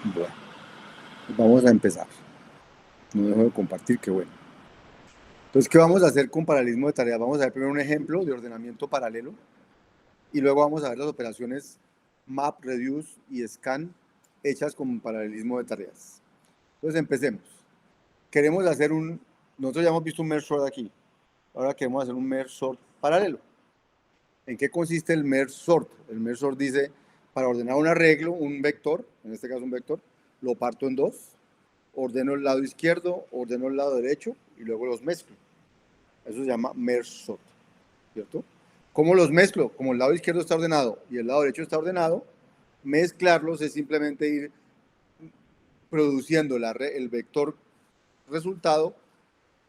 Bueno, vamos a empezar. No dejo de compartir, qué bueno. Entonces, ¿qué vamos a hacer con paralelismo de tareas? Vamos a ver primero un ejemplo de ordenamiento paralelo y luego vamos a ver las operaciones map, reduce y scan hechas con paralelismo de tareas. Entonces, empecemos. Queremos hacer nosotros ya hemos visto un merge sort aquí. Ahora queremos hacer un merge sort paralelo. ¿En qué consiste el merge sort? El merge sort dice, para ordenar un arreglo, un vector, en este caso un vector, lo parto en dos, ordeno el lado izquierdo, ordeno el lado derecho y luego los mezclo. Eso se llama merge sort, ¿cierto? ¿Cómo los mezclo? Como el lado izquierdo está ordenado y el lado derecho está ordenado, mezclarlos es simplemente ir produciendo el vector resultado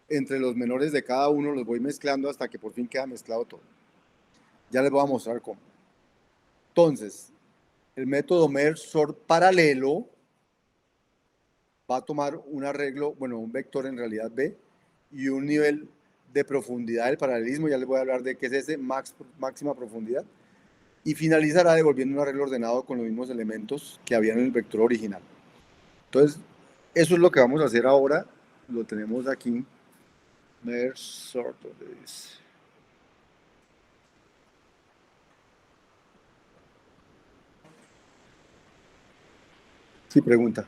entre los menores de cada uno, los voy mezclando hasta que por fin queda mezclado todo. Ya les voy a mostrar cómo. Entonces, el método merge sort paralelo va a tomar un arreglo, bueno, un vector en realidad B y un nivel de profundidad del paralelismo, ya les voy a hablar de qué es ese máxima profundidad, y finalizará devolviendo un arreglo ordenado con los mismos elementos que habían en el vector original. Entonces, eso es lo que vamos a hacer ahora, lo tenemos aquí, merge sort, sí, pregunta.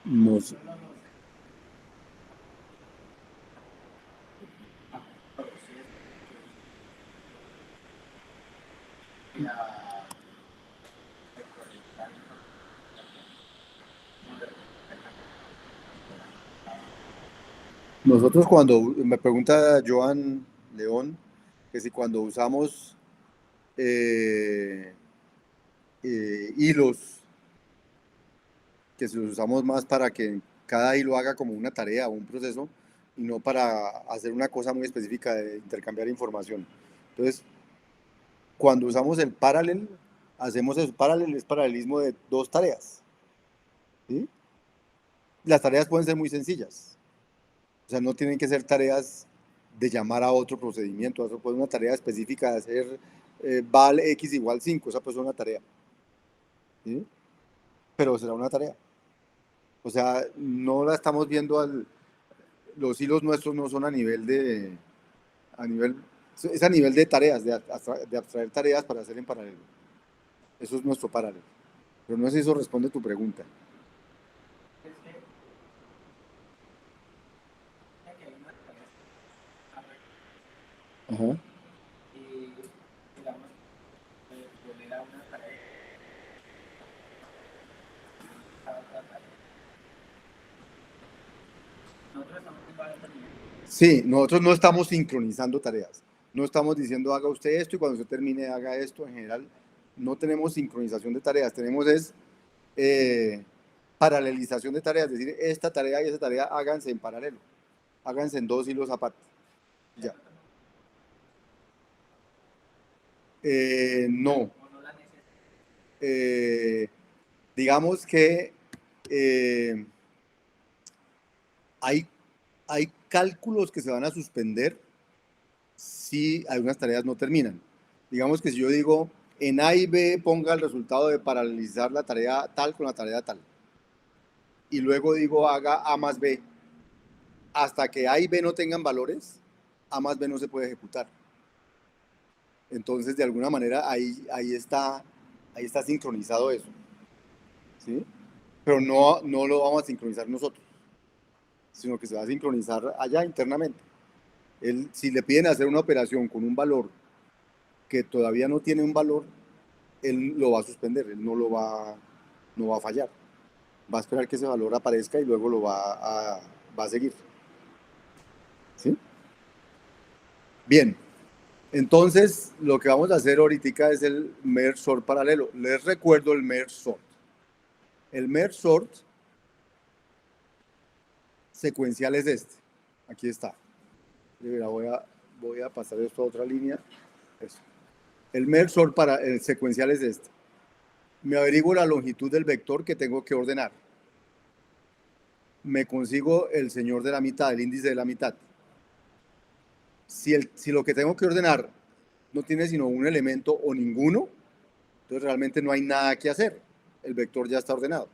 Nos, nosotros cuando, me pregunta Joan León, que si cuando usamos eh, hilos, que si los usamos más para que cada hilo haga como una tarea o un proceso y no para hacer una cosa muy específica de intercambiar información. Entonces, cuando usamos el paralel, hacemos el paralel, es paralelismo de dos tareas. ¿Sí? Las tareas pueden ser muy sencillas, o sea, no tienen que ser tareas de llamar a otro procedimiento, eso puede ser una tarea específica de hacer val x igual 5, esa puede ser una tarea, ¿sí? Pero será una tarea. O sea, no la estamos viendo los hilos nuestros no son a nivel, es a nivel de tareas, de abstraer tareas para hacer en paralelo. Eso es nuestro paralelo. Pero no sé si eso responde a tu pregunta. Ajá. Sí, nosotros no estamos sincronizando tareas. No estamos diciendo haga usted esto y cuando usted termine haga esto. En general, no tenemos sincronización de tareas. Tenemos es eh, paralelización de tareas. Es decir, esta tarea y esa tarea háganse en paralelo. Háganse en dos hilos aparte. Ya. No. Eh, digamos que eh, hay, hay cálculos que se van a suspender si algunas tareas no terminan. Digamos que si yo digo en A y B ponga el resultado de paralelizar la tarea tal con la tarea tal, y luego digo haga A más B, hasta que A y B no tengan valores, A más B no se puede ejecutar. Entonces, de alguna manera, ahí está sincronizado eso, ¿sí? Pero no lo vamos a sincronizar nosotros, sino que se va a sincronizar allá internamente. Si le piden hacer una operación con un valor que todavía no tiene un valor, él lo va a suspender, él no va a fallar. Va a esperar que ese valor aparezca y luego va a seguir. ¿Sí? Bien, entonces lo que vamos a hacer ahorita es el merge sort paralelo. Les recuerdo el merge sort. El merge sort secuencial es este. Aquí está. Mira, voy a pasar esto a otra línea. Eso. El merge sort el secuencial es este. Me averiguo la longitud del vector que tengo que ordenar. Me consigo el señor de la mitad, el índice de la mitad. Si lo que tengo que ordenar no tiene sino un elemento o ninguno, entonces realmente no hay nada que hacer. El vector ya está ordenado,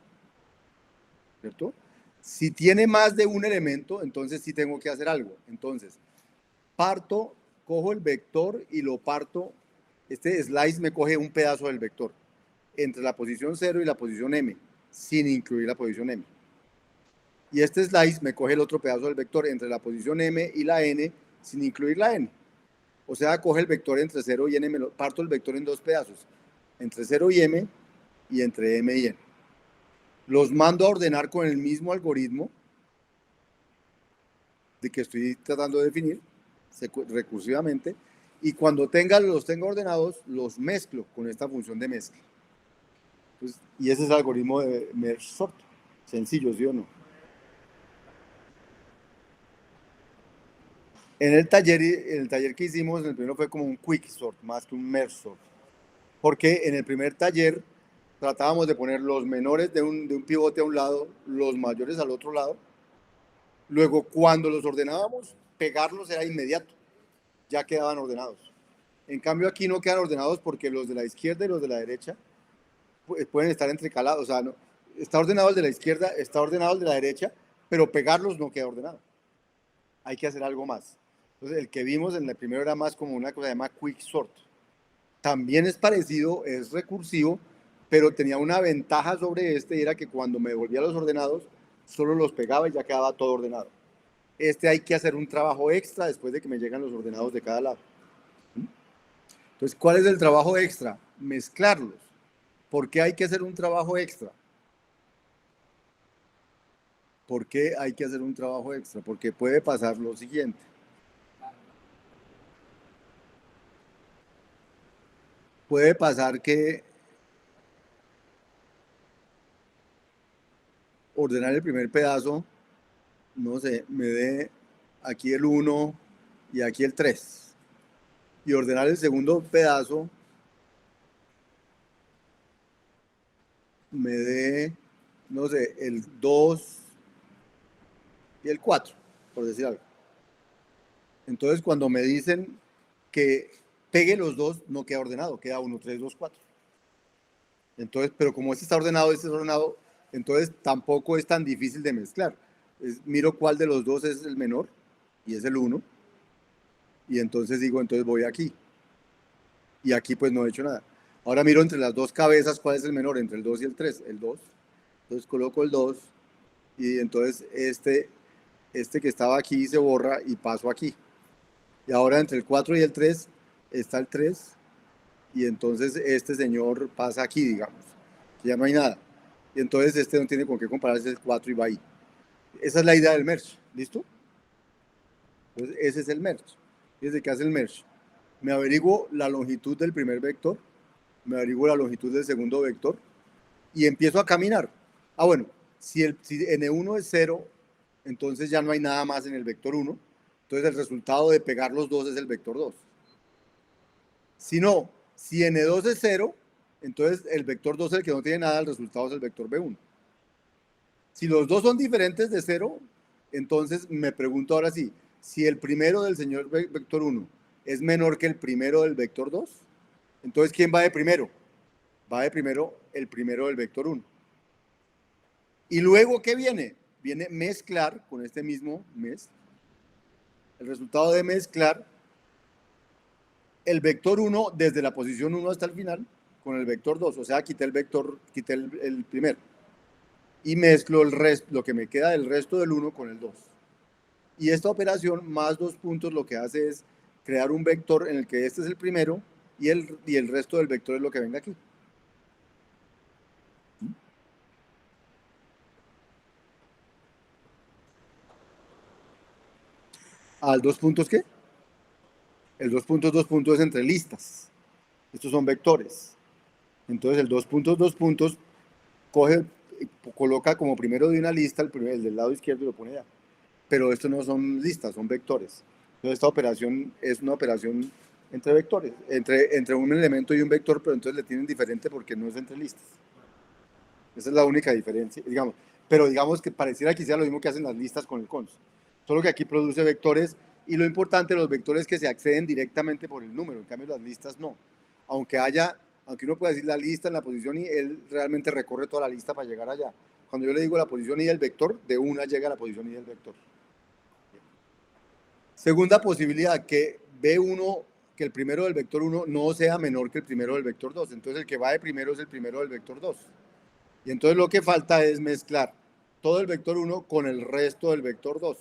¿cierto? Si tiene más de un elemento, entonces sí tengo que hacer algo. Entonces, cojo el vector y lo parto. Este slice me coge un pedazo del vector entre la posición 0 y la posición m, sin incluir la posición m. Y este slice me coge el otro pedazo del vector entre la posición m y la n, sin incluir la n. O sea, coge el vector entre 0 y n, parto el vector en dos pedazos, entre 0 y m y entre m y n. Los mando a ordenar con el mismo algoritmo de que estoy tratando de definir recursivamente, y cuando los tenga ordenados, los mezclo con esta función de mezcla. Entonces, y ese es el algoritmo de merge sort. Sencillo, ¿sí o no? En el taller que hicimos, el primero fue como un quick sort, más que un merge sort. Porque en el primer taller tratábamos de poner los menores de un pivote a un lado, los mayores al otro lado. Luego, cuando los ordenábamos, pegarlos era inmediato. Ya quedaban ordenados. En cambio, aquí no quedan ordenados porque los de la izquierda y los de la derecha pueden estar entrecalados. O sea, no, está ordenado el de la izquierda, está ordenado el de la derecha, pero pegarlos no queda ordenado. Hay que hacer algo más. Entonces, el que vimos en el primero era más como una cosa llamada quick sort. También es parecido, es recursivo, pero tenía una ventaja sobre este, y era que cuando me devolvía los ordenados, solo los pegaba y ya quedaba todo ordenado. Este hay que hacer un trabajo extra después de que me llegan los ordenados de cada lado. Entonces, ¿cuál es el trabajo extra? Mezclarlos. ¿Por qué hay que hacer un trabajo extra? ¿Por qué hay que hacer un trabajo extra? Porque puede pasar lo siguiente. Puede pasar que ordenar el primer pedazo, no sé, me dé aquí el 1 y aquí el 3. Y ordenar el segundo pedazo me dé, no sé, el 2 y el 4, por decir algo. Entonces, cuando me dicen que pegue los dos, no queda ordenado, queda 1, 3, 2, 4. Entonces, pero como este está ordenado, entonces tampoco es tan difícil de mezclar. Miro cuál de los dos es el menor, y es el 1, y entonces digo, entonces voy aquí. Y aquí pues no he hecho nada. Ahora miro entre las dos cabezas cuál es el menor, entre el 2 y el 3, el 2. Entonces coloco el 2, y entonces este que estaba aquí se borra y paso aquí. Y ahora entre el 4 y el 3 está el 3, y entonces este señor pasa aquí, digamos, que ya no hay nada. Y entonces este no tiene con qué compararse el 4 y va ahí. Esa es la idea del merge, ¿listo? Entonces ese es el merge. Desde que hace el merge, me averiguo la longitud del primer vector, me averiguo la longitud del segundo vector, y empiezo a caminar. Ah, bueno, si n1 es 0, entonces ya no hay nada más en el vector 1, entonces el resultado de pegar los dos es el vector 2. Si no, si n2 es 0, entonces el vector 2 es el que no tiene nada, el resultado es el vector b1. Si los dos son diferentes de 0, entonces me pregunto ahora sí, si el primero del señor vector 1 es menor que el primero del vector 2, entonces ¿quién va de primero? Va de primero el primero del vector 1. Y luego, ¿qué viene? Viene mezclar con este mismo mes. El resultado de mezclar el vector 1 desde la posición 1 hasta el final con el vector 2. O sea, quité el primero. Y mezclo lo que me queda del resto del 1 con el 2. Y esta operación, más 2 puntos, lo que hace es crear un vector en el que este es el primero y el resto del vector es lo que venga aquí. ¿Al 2 puntos qué? El 2 puntos, 2 puntos es entre listas. Estos son vectores. Entonces el 2 puntos, 2 puntos, coloca como primero de una lista el del lado izquierdo y lo pone allá. Pero estos no son listas, son vectores. Entonces esta operación es una operación entre vectores, entre un elemento y un vector, pero entonces le tienen diferente porque no es entre listas. Esa es la única diferencia, digamos. Pero digamos que pareciera que sea lo mismo que hacen las listas con el cons. Solo que aquí produce vectores Y lo importante, los vectores que se acceden directamente por el número, en cambio las listas no. Aunque uno pueda decir la lista en la posición y él realmente recorre toda la lista para llegar allá. Cuando yo le digo la posición y del vector, de una llega a la posición y del vector. Segunda posibilidad, que B1, que el primero del vector 1 no sea menor que el primero del vector 2. Entonces el que va de primero es el primero del vector 2. Y entonces lo que falta es mezclar todo el vector 1 con el resto del vector 2,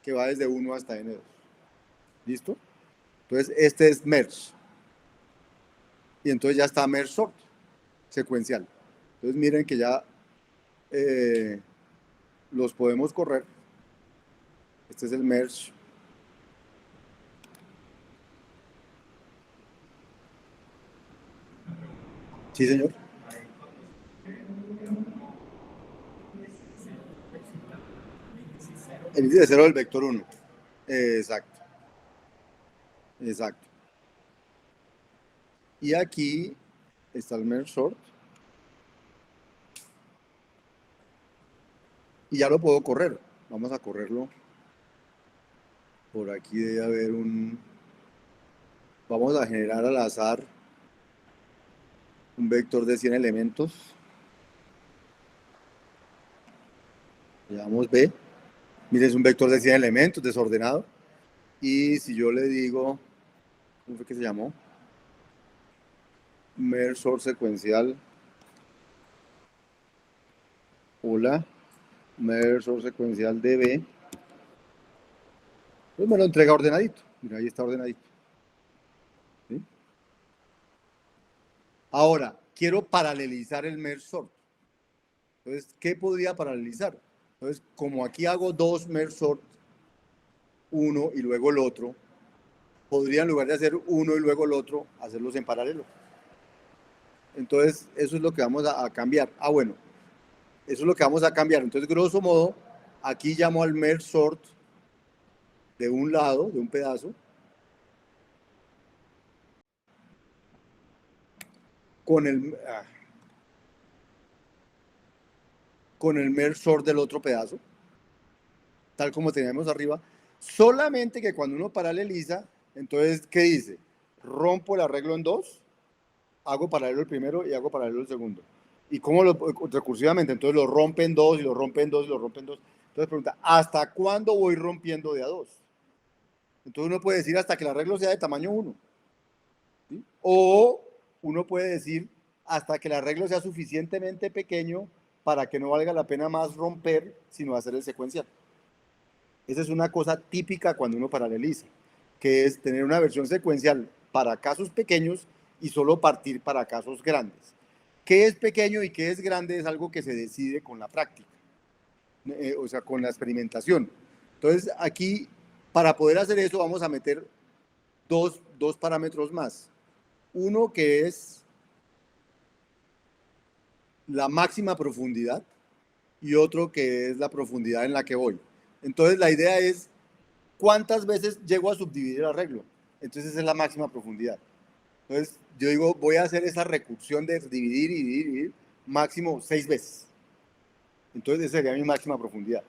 que va desde 1 hasta N2. ¿Listo? Entonces este es merge. Y entonces ya está merge sort, secuencial. Entonces miren que ya los podemos correr. Este es el merge. Sí, señor. El índice de cero del vector 1. Exacto. Exacto. Y aquí está el merge sort. Y ya lo puedo correr. Vamos a correrlo. Por aquí debe haber un... Vamos a generar al azar un vector de 100 elementos. Llamamos B. Miren, es un vector de 100 elementos desordenado. Y si yo le digo, ¿cómo fue que se llamó? Merge sort secuencial. Hola. Merge sort secuencial de B. Pues me lo entrega ordenadito. Mira, ahí está ordenadito. ¿Sí? Ahora, quiero paralelizar el merge sort. Entonces, ¿qué podría paralelizar? Entonces, como aquí hago dos merge sort, uno y luego el otro, podría en lugar de hacer uno y luego el otro, hacerlos en paralelo. Entonces, eso es lo que vamos a cambiar. Ah, bueno, eso es lo que vamos a cambiar. Entonces, grosso modo, aquí llamo al merge sort de un lado, de un pedazo, con el merge sort del otro pedazo, tal como teníamos arriba, solamente que cuando uno paraleliza, entonces, ¿qué dice? Rompo el arreglo en dos, hago paralelo el primero y hago paralelo el segundo. ¿Y cómo recursivamente? Entonces lo rompen dos y lo rompen dos y lo rompen dos. Entonces pregunta, ¿hasta cuándo voy rompiendo de a dos? Entonces uno puede decir hasta que el arreglo sea de tamaño 1. ¿Sí? O uno puede decir hasta que el arreglo sea suficientemente pequeño para que no valga la pena más romper, sino hacer el secuencial. Esa es una cosa típica cuando uno paraleliza, que es tener una versión secuencial para casos pequeños y solo partir para casos grandes. ¿Qué es pequeño y qué es grande? Es algo que se decide con la práctica, o sea, con la experimentación. Entonces, aquí, para poder hacer eso, vamos a meter dos parámetros más. Uno que es la máxima profundidad y otro que es la profundidad en la que voy. Entonces, la idea es cuántas veces llego a subdividir el arreglo. Entonces, esa es la máxima profundidad. Entonces, yo digo, voy a hacer esa recursión de dividir y dividir máximo 6 veces. Entonces, esa sería mi máxima profundidad.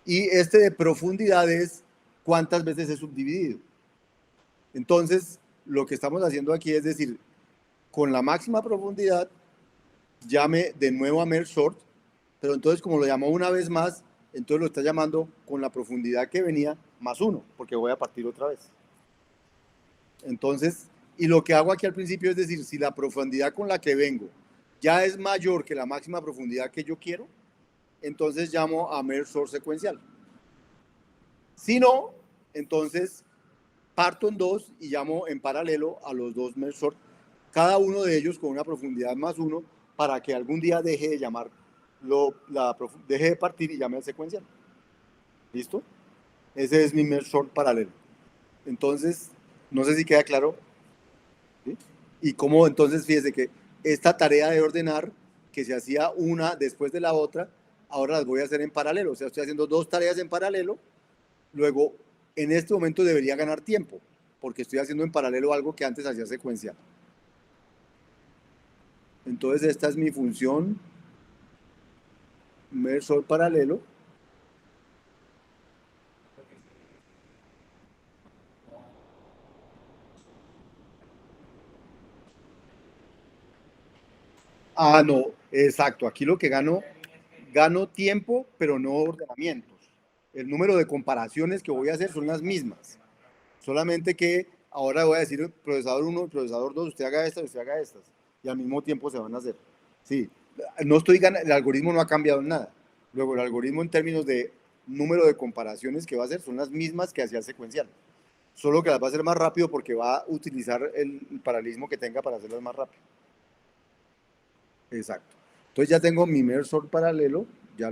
Y este de profundidad es cuántas veces he subdividido. Entonces, lo que estamos haciendo aquí es decir, con la máxima profundidad, llame de nuevo a merge sort, pero entonces como lo llamó una vez más, entonces lo está llamando con la profundidad que venía más 1, porque voy a partir otra vez. Entonces, y lo que hago aquí al principio es decir, si la profundidad con la que vengo ya es mayor que la máxima profundidad que yo quiero, entonces llamo a merge sort secuencial. Si no, entonces parto en dos y llamo en paralelo a los dos merge sort, cada uno de ellos con una profundidad más 1, para que algún día deje de llamar, deje de partir y llame al secuencial. ¿Listo? Ese es mi merge sort paralelo. Entonces, no sé si queda claro. ¿Sí? Y cómo entonces, fíjese que esta tarea de ordenar, que se hacía una después de la otra, ahora las voy a hacer en paralelo. O sea, estoy haciendo dos tareas en paralelo. Luego, en este momento debería ganar tiempo, porque estoy haciendo en paralelo algo que antes hacía secuencial. Entonces, esta es mi función merge sort paralelo. Ah, no, exacto. Aquí lo que gano tiempo, pero no ordenamientos. El número de comparaciones que voy a hacer son las mismas. Solamente que ahora voy a decir procesador uno, procesador 2, usted haga estas, usted haga estas. Y al mismo tiempo se van a hacer. Sí, no estoy el algoritmo no ha cambiado en nada. Luego, el algoritmo en términos de número de comparaciones que va a hacer son las mismas que hacía el secuencial. Solo que las va a hacer más rápido porque va a utilizar el paralelismo que tenga para hacerlas más rápido. Exacto. Entonces ya tengo mi merge sort paralelo, ya.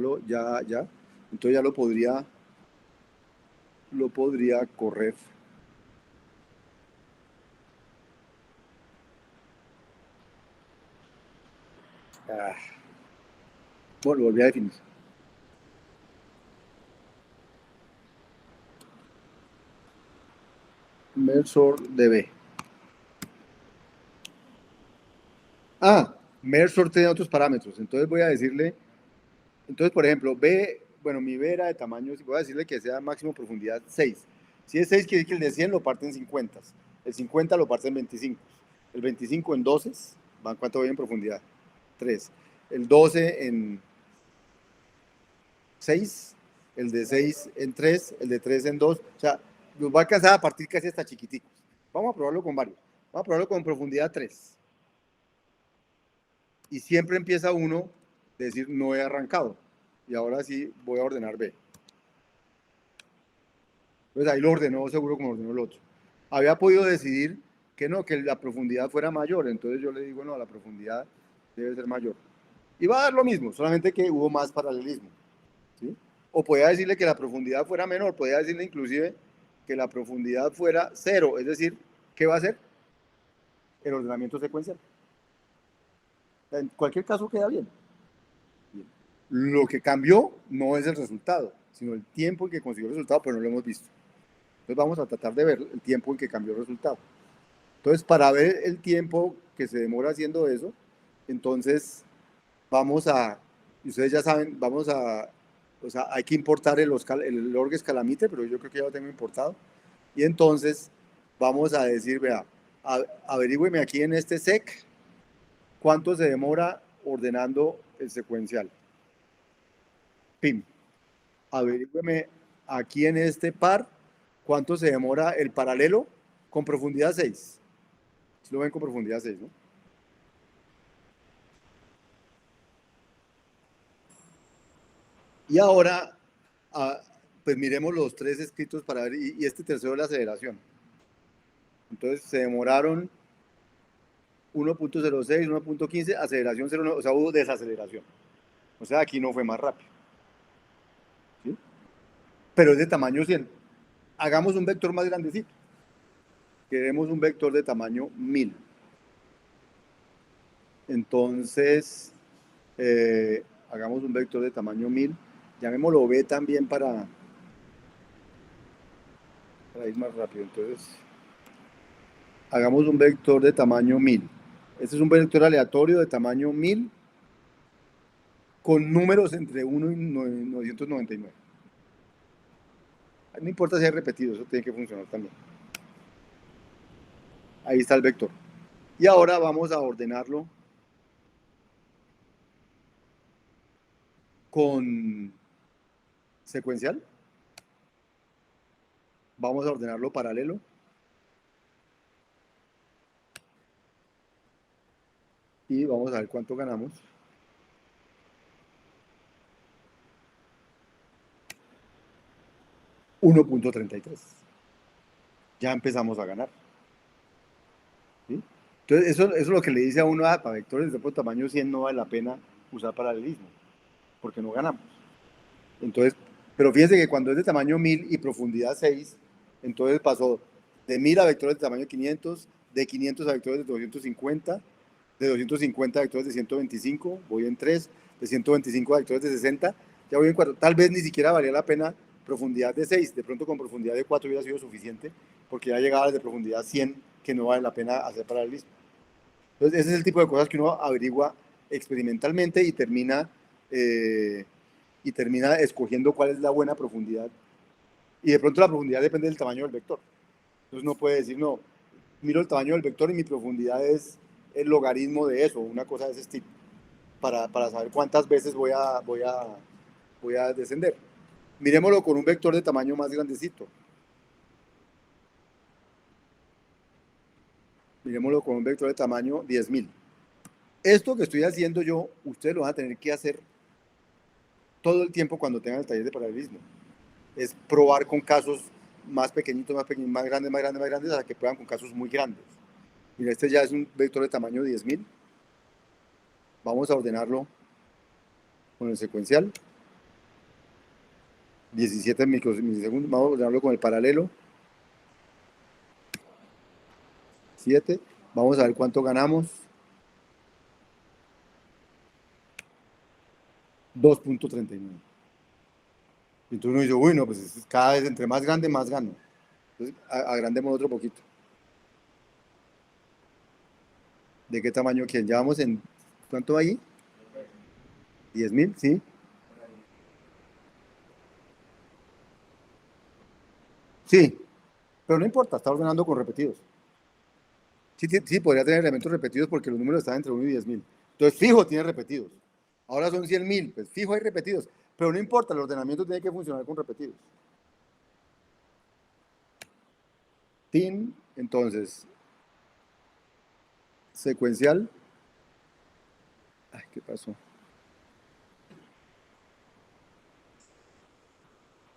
Entonces ya lo podría correr. Ah, bueno, lo volví a definir. Merge sort de B. Ah, merge sort tiene otros parámetros. Entonces voy a decirle, entonces por ejemplo, B, bueno, mi B era de tamaño, voy a decirle que sea máximo profundidad 6. Si es 6, quiere decir que el de 100 lo parte en 50. El 50 lo parte en 25. El 25 en 12, ¿cuánto voy en profundidad? 3. El 12 en 6, el de 6 en 3, el de 3 en 2. O sea, nos va a alcanzar a partir casi hasta chiquiticos. Vamos a probarlo con varios. Vamos a probarlo con profundidad 3. Y siempre empieza uno de decir no he arrancado. Y ahora sí voy a ordenar B. Entonces ahí lo ordenó seguro como ordenó el otro. Había podido decidir que no, que la profundidad fuera mayor. Entonces yo le digo, no, la profundidad debe ser mayor. Y va a dar lo mismo, solamente que hubo más paralelismo. ¿Sí? O podía decirle que la profundidad fuera menor, podía decirle inclusive que la profundidad fuera cero, es decir, ¿qué va a hacer? El ordenamiento secuencial. En cualquier caso queda bien. Bien. Lo que cambió no es el resultado, sino el tiempo en que consiguió el resultado, pero no lo hemos visto. Entonces vamos a tratar de ver el tiempo en que cambió el resultado. Entonces, para ver el tiempo que se demora haciendo eso, entonces vamos a, y ustedes ya saben, o sea, hay que importar el org escalamite, pero yo creo que ya lo tengo importado. Y entonces vamos a decir, vea, averígüeme aquí en este sec cuánto se demora ordenando el secuencial. Pim. Averígüeme aquí en este par cuánto se demora el paralelo con profundidad 6. Si lo ven con profundidad 6, ¿no? Y ahora, ah, pues miremos los tres escritos para ver, y este tercero es la aceleración. Entonces se demoraron 1.06, 1.15, aceleración 0.9, o sea, hubo desaceleración. O sea, aquí no fue más rápido. ¿Sí? Pero es de tamaño 100. Hagamos un vector más grandecito. Queremos un vector de tamaño 1000. Entonces, hagamos un vector de tamaño 1000. Llamémoslo B también para ir más rápido. Entonces, hagamos un vector de tamaño 1000. Este es un vector aleatorio de tamaño 1000 con números entre 1 y 999. No importa si es repetido, eso tiene que funcionar también. Ahí está el vector. Y ahora vamos a ordenarlo con secuencial. Vamos a ordenarlo paralelo. Y vamos a ver cuánto ganamos. 1.33. Ya empezamos a ganar. ¿Sí? Entonces, eso es lo que le dice a uno, para vectores de tamaño 100 no vale la pena usar paralelismo, porque no ganamos. Entonces, pero fíjense que cuando es de tamaño 1000 y profundidad 6, entonces pasó de 1000 a vectores de tamaño 500, de 500 a vectores de 250, de 250 a vectores de 125, voy en 3, de 125 a vectores de 60, ya voy en 4. Tal vez ni siquiera valía la pena profundidad de 6, de pronto con profundidad de 4 hubiera sido suficiente, porque ya llegaba desde profundidad 100, que no vale la pena hacer paralelismo. Entonces, ese es el tipo de cosas que uno averigua experimentalmente eh, y termina escogiendo cuál es la buena profundidad. Y de pronto la profundidad depende del tamaño del vector. Entonces no puede decir, no, miro el tamaño del vector y mi profundidad es el logaritmo de eso, una cosa de ese estilo. para saber cuántas veces voy a descender. Miremoslo con un vector de tamaño más grandecito. Miremoslo con un vector de tamaño 10.000. Esto que estoy haciendo yo, ustedes lo van a tener que hacer todo el tiempo cuando tengan el taller de paralelismo. Es probar con casos más pequeñitos, más grandes, hasta que prueban con casos muy grandes. Mira, este ya es un vector de tamaño 10.000. Vamos a ordenarlo con el secuencial. 17 milisegundos. Vamos a ordenarlo con el paralelo. 7. Vamos a ver cuánto ganamos. 2.39. Entonces uno dice, bueno, pues cada vez entre más grande, más gano. Entonces agrandemos otro poquito. ¿De qué tamaño quieren? Ya vamos en... ¿Cuánto ahí? 10.000, ¿sí? Sí, pero no importa, está ordenando con repetidos. Sí, sí, podría tener elementos repetidos porque los números están entre 1 y 10.000. Entonces, fijo, tiene repetidos. Ahora son 100.000, pues fijo hay repetidos. Pero no importa, el ordenamiento tiene que funcionar con repetidos. Tin, entonces, secuencial. Ay, ¿qué pasó?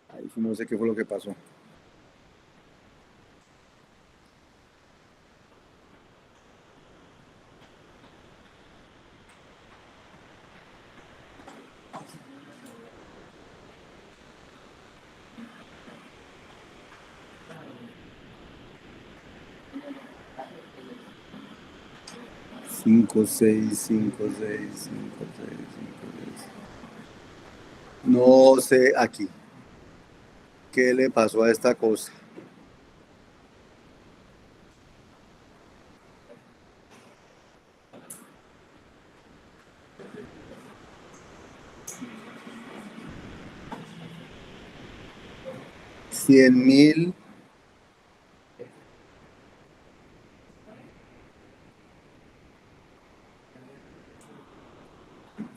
Ay, no sé qué fue lo que pasó. Cinco, seis, 5, 6, 5, 6, 5, 6. No sé aquí. ¿Qué le pasó a esta cosa? $100.000.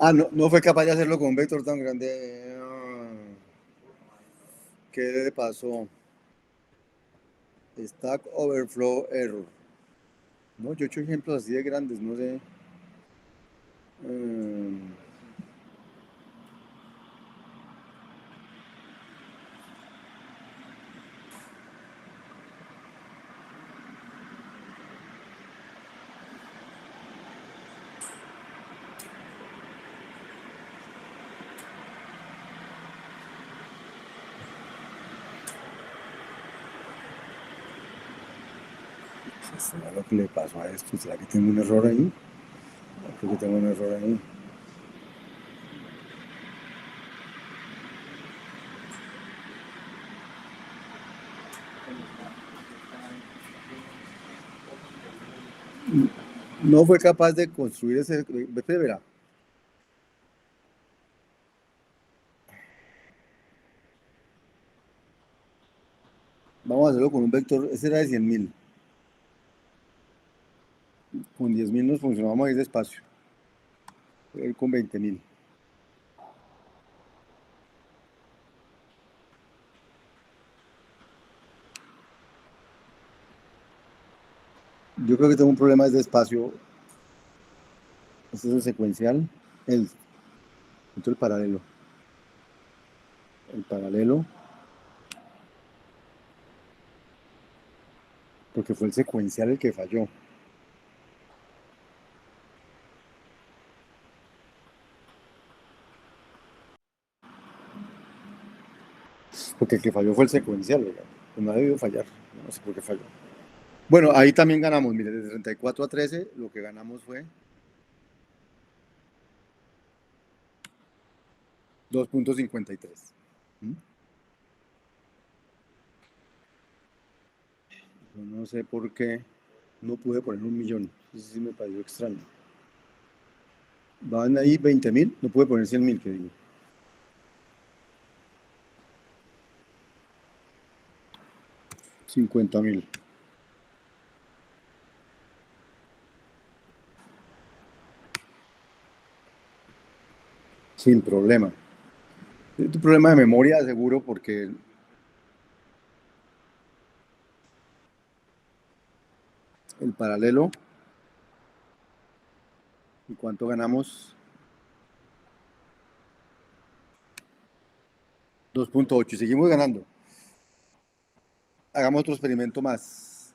Ah, no, no fue capaz de hacerlo con un vector tan grande. ¿Qué le pasó? Stack Overflow Error. No, yo he hecho ejemplos así de grandes, no sé. Um, ¿Qué será lo que le pasó a esto? ¿Será que tengo un error ahí? Creo que tengo un error ahí. No fue capaz de construir ese. Verá. Vamos a hacerlo con un vector. Ese era de 100.000. Con 10.000 nos funcionó. Vamos a ir despacio. Voy a ir con 20.000. Yo creo que tengo un problema de espacio. Este es el secuencial. El paralelo. El paralelo. Porque fue el secuencial el que falló. Porque el que falló fue el secuencial, ¿verdad? Pues no ha debido fallar. No sé por qué falló. Bueno, ahí también ganamos. Mire, de 34 a 13, lo que ganamos fue 2.53. ¿Mm? Yo no sé por qué no pude poner 1.000.000. Eso sí me pareció extraño. Van ahí 20.000, no pude poner 100.000, que digo. 50.000. sin problema. Es tu problema de memoria, seguro, porque el paralelo, ¿y cuánto ganamos? 2.8 y seguimos ganando. Hagamos otro experimento más.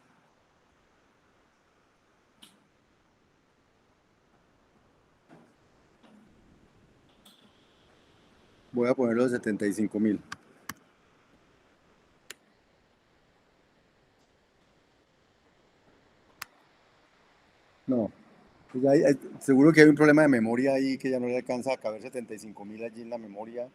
Voy a ponerlo de 75.000. No, pues seguro que hay un problema de memoria ahí que ya no le alcanza a caber 75.000 allí en la memoria.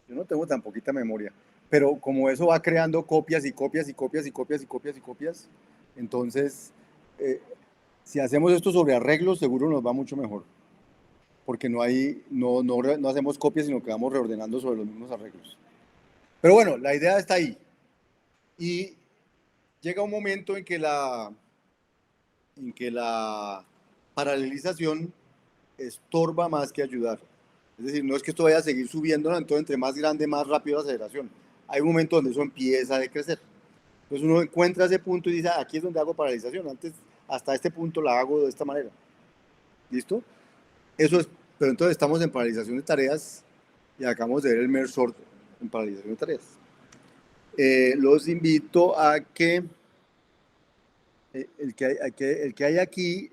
Yo no tengo tan poquita memoria, pero como eso va creando copias y copias y copias y copias y copias y copias, entonces, eh, si hacemos esto sobre arreglos, seguro nos va mucho mejor, porque no hacemos copias, sino que vamos reordenando sobre los mismos arreglos. Pero bueno, la idea está ahí. Y llega un momento en que la paralelización estorba más que ayudar. Es decir, no es que esto vaya a seguir subiendo, ¿no? Entonces entre más grande, más rápido la aceleración. Hay un momento donde eso empieza a decrecer. Entonces uno encuentra ese punto y dice, "Ah, aquí es donde hago paralización. Antes, hasta este punto la hago de esta manera. ¿Listo? Eso es, pero entonces estamos en paralización de tareas y acabamos de ver el merge sort en paralización de tareas. Los invito a que el que hay aquí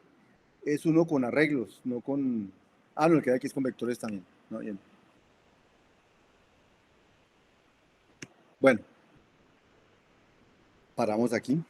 es uno con arreglos, no con... Ah, no, el que hay aquí es con vectores también. No, bien. Bueno, paramos aquí.